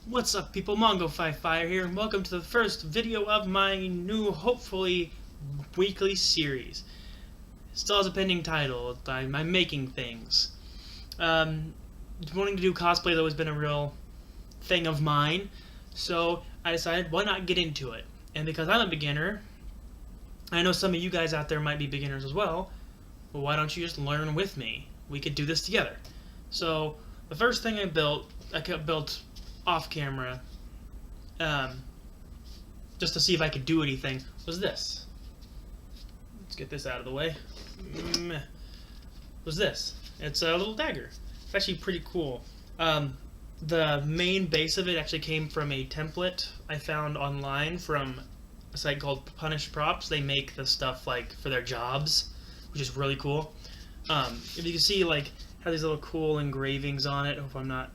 What's up, people? Mongo Fire here, and welcome to the first video of my new, hopefully, weekly series. It still has a pending title. I'm making things. Wanting to do cosplay has always been a real thing of mine, so I decided, why not get into it? And because I'm a beginner, I know some of you guys out there might be beginners as well, why don't you just learn with me? We could do this together. So, the first thing I built off camera, just to see if I could do anything, was this. Let's get this out of the way. Was this. It's a little dagger. It's actually pretty cool. The main base of it actually came from a template I found online from a site called Punish Props. They make the stuff like for their jobs, which is really cool. If you can see, like, how these little cool engravings on it. Hope I'm not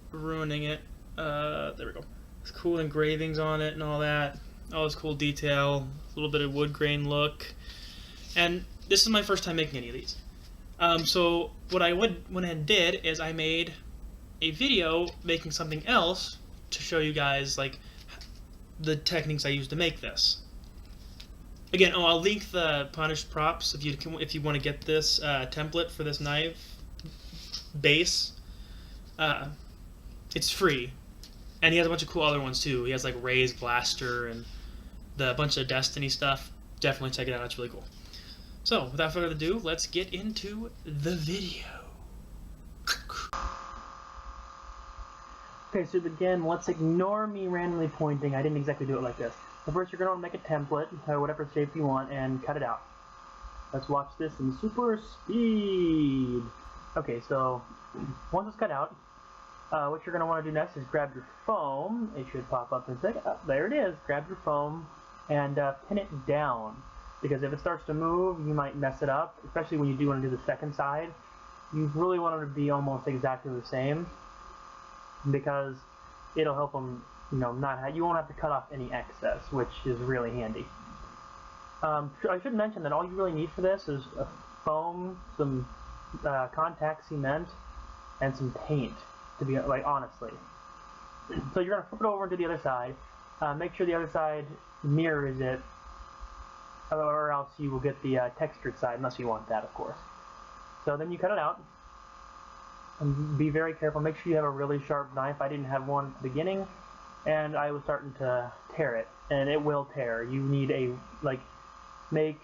ruining it. There we go. There's cool engravings on it and all that. All this cool detail, a little bit of wood grain look. And this is my first time making any of these. So what I went ahead and did is I made a video making something else to show you guys, like, the techniques I used to make this. Again, I'll link the Punished Props if you want to get this template for this knife base. It's free. And he has a bunch of cool other ones too. He has like Ray's Blaster and the bunch of Destiny stuff. Definitely check it out, it's really cool. So, without further ado, let's get into the video. Okay, so again, let's ignore me randomly pointing. I didn't exactly do it like this. So first you're going to make a template, or whatever shape you want, and cut it out. Let's watch this in super speed. Okay, so once it's cut out, what you're going to want to do next is grab your foam. It should pop up in a second. Oh, there it is. Grab your foam and pin it down. Because if it starts to move, you might mess it up. Especially when you do want to do the second side. You really want them to be almost exactly the same. Because it'll help them, you won't have to cut off any excess, which is really handy. I should mention that all you really need for this is a foam, some contact cement, and some paint. To be like, honestly. So you're going to flip it over to the other side. Make sure the other side mirrors it, or else you will get the textured side, unless you want that, of course. So then you cut it out. And be very careful. Make sure you have a really sharp knife. I didn't have one at the beginning, and I was starting to tear it, and it will tear. You need make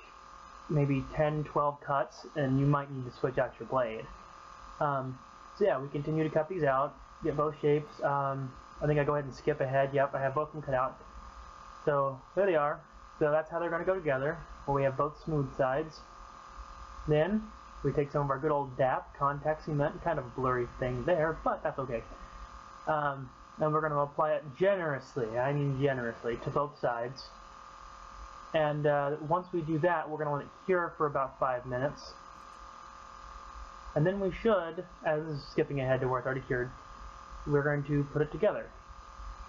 maybe 10, 12 cuts, and you might need to switch out your blade. So yeah, we continue to cut these out, get both shapes. I think I go ahead and skip ahead. Yep, I have both of them cut out. So there they are. So that's how they're going to go together. Well, we have both smooth sides. Then we take some of our good old DAP, contact cement, kind of a blurry thing there, but that's okay. And we're going to apply it generously, I mean generously, to both sides. And once we do that, we're going to let it cure for about 5 minutes. And then we should, as this is skipping ahead to where it's already cured, we're going to put it together.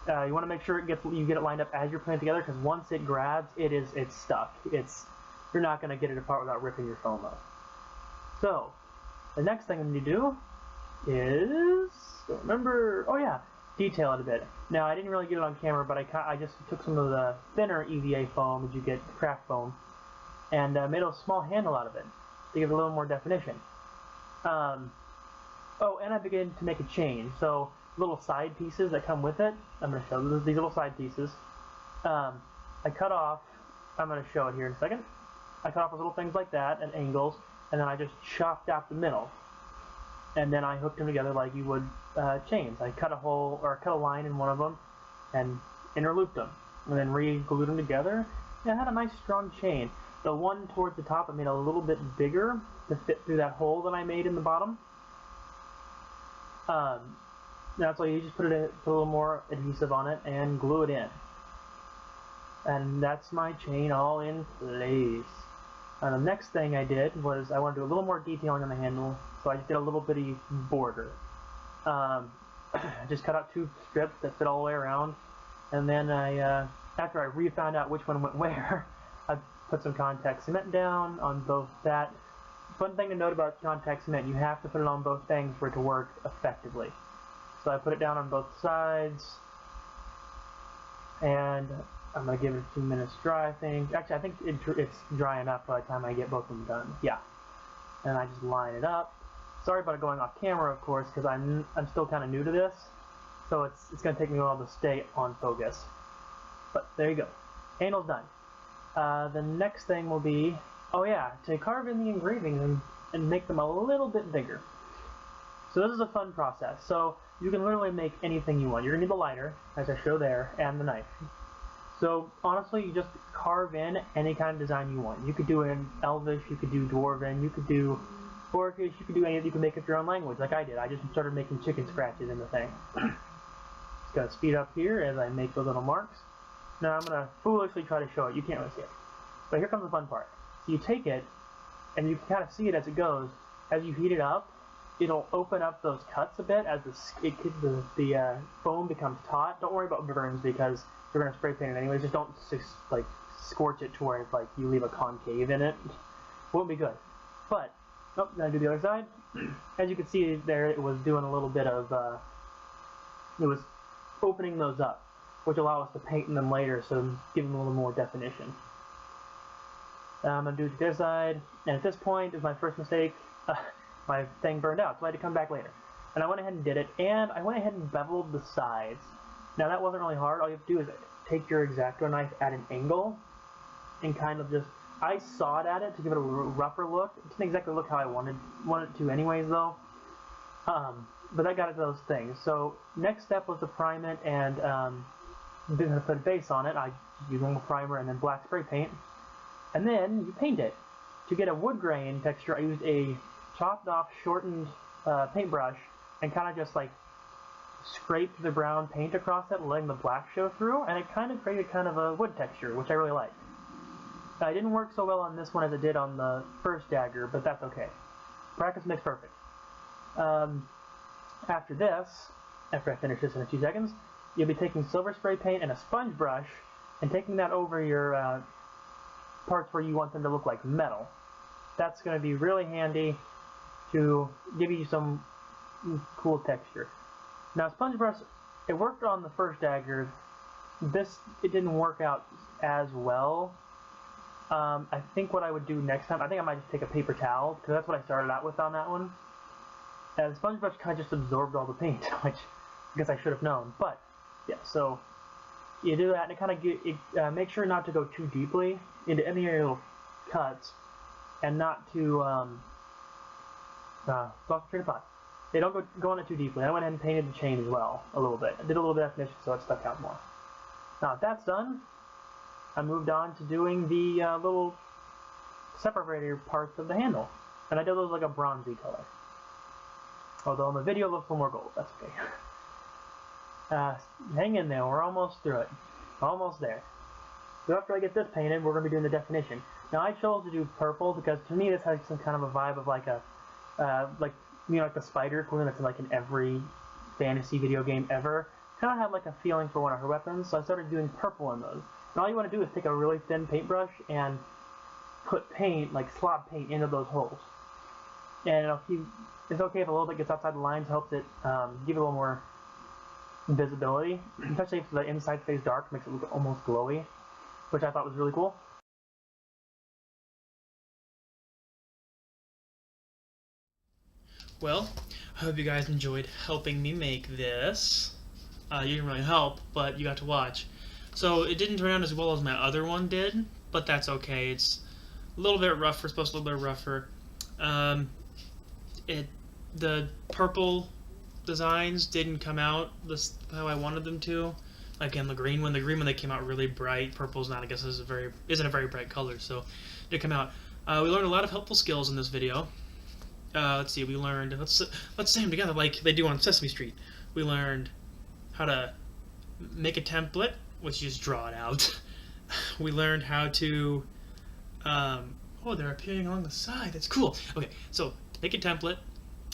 You want to make sure you get it lined up as you're putting it together, because once it grabs, it's stuck. You're not going to get it apart without ripping your foam up. So, the next thing we need to do is, detail it a bit. Now, I didn't really get it on camera, but I just took some of the thinner EVA foam that you get, craft foam, and made a small handle out of it to give it a little more definition. And I began to make a chain. So little side pieces that come with it. I'm going to show you these little side pieces. I cut off. I'm going to show it here in a second. I cut off those little things like that at angles, and then I just chopped out the middle. And then I hooked them together like you would chains. I cut a hole or cut a line in one of them, and interlooped them, and then re-glued them together. And I had a nice strong chain. The one towards the top I made a little bit bigger to fit through that hole that I made in the bottom. That's why you just put a little more adhesive on it and glue it in. And that's my chain all in place. And the next thing I did was I wanted to do a little more detailing on the handle, so I just did a little bitty border. I just cut out 2 strips that fit all the way around, and then after I found out which one went where, I put some contact cement down on both that. Fun thing to note about contact cement, you have to put it on both things for it to work effectively. So I put it down on both sides, And I'm going to give it a few minutes dry, I think. Actually, I think it's dry enough by the time I get both of them done. Yeah. And I just line it up. Sorry about it going off camera, of course, because I'm still kind of new to this. So it's going to take me a while to stay on focus. But there you go. Handle's done. The next thing will be, oh yeah, to carve in the engravings and make them a little bit bigger. So this is a fun process. So you can literally make anything you want. You're going to need the lighter, as I show there, and the knife. So honestly, you just carve in any kind of design you want. You could do an Elvish, you could do Dwarven, you could do Orcish, you could do anything. You can make it your own language, like I did. I just started making chicken scratches in the thing. Just gotta speed up here as I make the little marks. Now I'm gonna foolishly try to show it. You can't really see it. But here comes the fun part. So you take it, and you can kind of see it as it goes. As you heat it up, it'll open up those cuts a bit as the foam becomes taut. Don't worry about burns because you're gonna spray paint it anyways. Just don't like scorch it to where it's like you leave a concave in it. Won't be good. But oh, now do the other side. As you can see there, it was doing a little bit of it was opening those up, which allow us to paint them later, so give them a little more definition. I'm gonna do the other side, and at this point is my first mistake. My thing burned out, so I had to come back later. And I went ahead and did it, and I went ahead and beveled the sides. Now that wasn't really hard. All you have to do is take your X-Acto knife at an angle, and kind of just, I sawed at it to give it a rougher look. It didn't exactly look how I wanted it to anyways though. But I got it those things. So next step was to prime it and put a base on it. I used normal primer and then black spray paint. And then you paint it. To get a wood grain texture, I used a chopped off, shortened paintbrush and kind of just like scraped the brown paint across it, letting the black show through, and it kind of created kind of a wood texture, which I really liked. It didn't work so well on this one as it did on the first Dagger, but that's okay. Practice makes perfect. After this, after I finish this in a few seconds, you'll be taking silver spray paint and a sponge brush and taking that over your parts where you want them to look like metal. That's going to be really handy to give you some cool texture. Now sponge brush, it worked on the first Dagger. This, it didn't work out as well. I think what I would do next time, I think I might just take a paper towel, because that's what I started out with on that one. And the sponge brush kind of just absorbed all the paint, which I guess I should have known. But yeah, so you do that, and it kind of make sure not to go too deeply into any little cuts, and not to they don't go on it too deeply. I went ahead and painted the chain as well a little bit. I did a little bit of definition so it stuck out more. Now if that's done, I moved on to doing the little separator parts of the handle, and I did those like a bronzy color. Although in the video it looks a little more gold. That's okay. Hang in there. We're almost through it. Almost there. So after I get this painted, we're going to be doing the definition. Now I chose to do purple because to me this has some kind of a vibe of like a like the spider queen that's in like in every fantasy video game ever. Kind of had like a feeling for one of her weapons, so I started doing purple in those. And all you want to do is take a really thin paintbrush and put paint, like slop paint, into those holes. And it's okay if a little bit gets outside the lines, helps it give it a little more visibility, especially if the inside stays dark, makes it look almost glowy, which I thought was really cool. Well, I hope you guys enjoyed helping me make this. You didn't really help, but you got to watch. So it didn't turn out as well as my other one did, but that's okay. It's a little bit rougher, supposed to be a little bit rougher. The purple designs didn't come out how I wanted them to. Again, the green one they came out really bright. Purple's not, I guess, isn't a very bright color, so it did come out. We learned a lot of helpful skills in this video. Let's see, we learned, let's say them together like they do on Sesame Street. We learned how to make a template, which you just draw it out. We learned how to, oh, they're appearing along the side, that's cool. Okay, so make a template,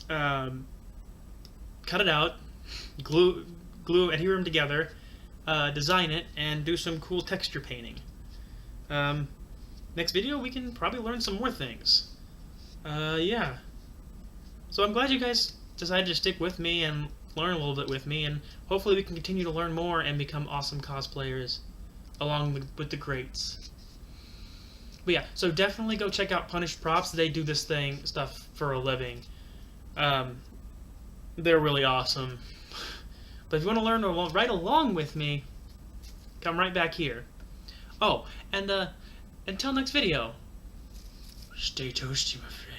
cut it out, glue, adhere them together, design it, and do some cool texture painting. Next video, we can probably learn some more things. Yeah. So I'm glad you guys decided to stick with me and learn a little bit with me, and hopefully we can continue to learn more and become awesome cosplayers along with the greats. But yeah, so definitely go check out Punished Props. They do this stuff for a living. They're really awesome. But if you want to learn right along with me, come right back here. Oh, and until next video, stay toasty, my friend.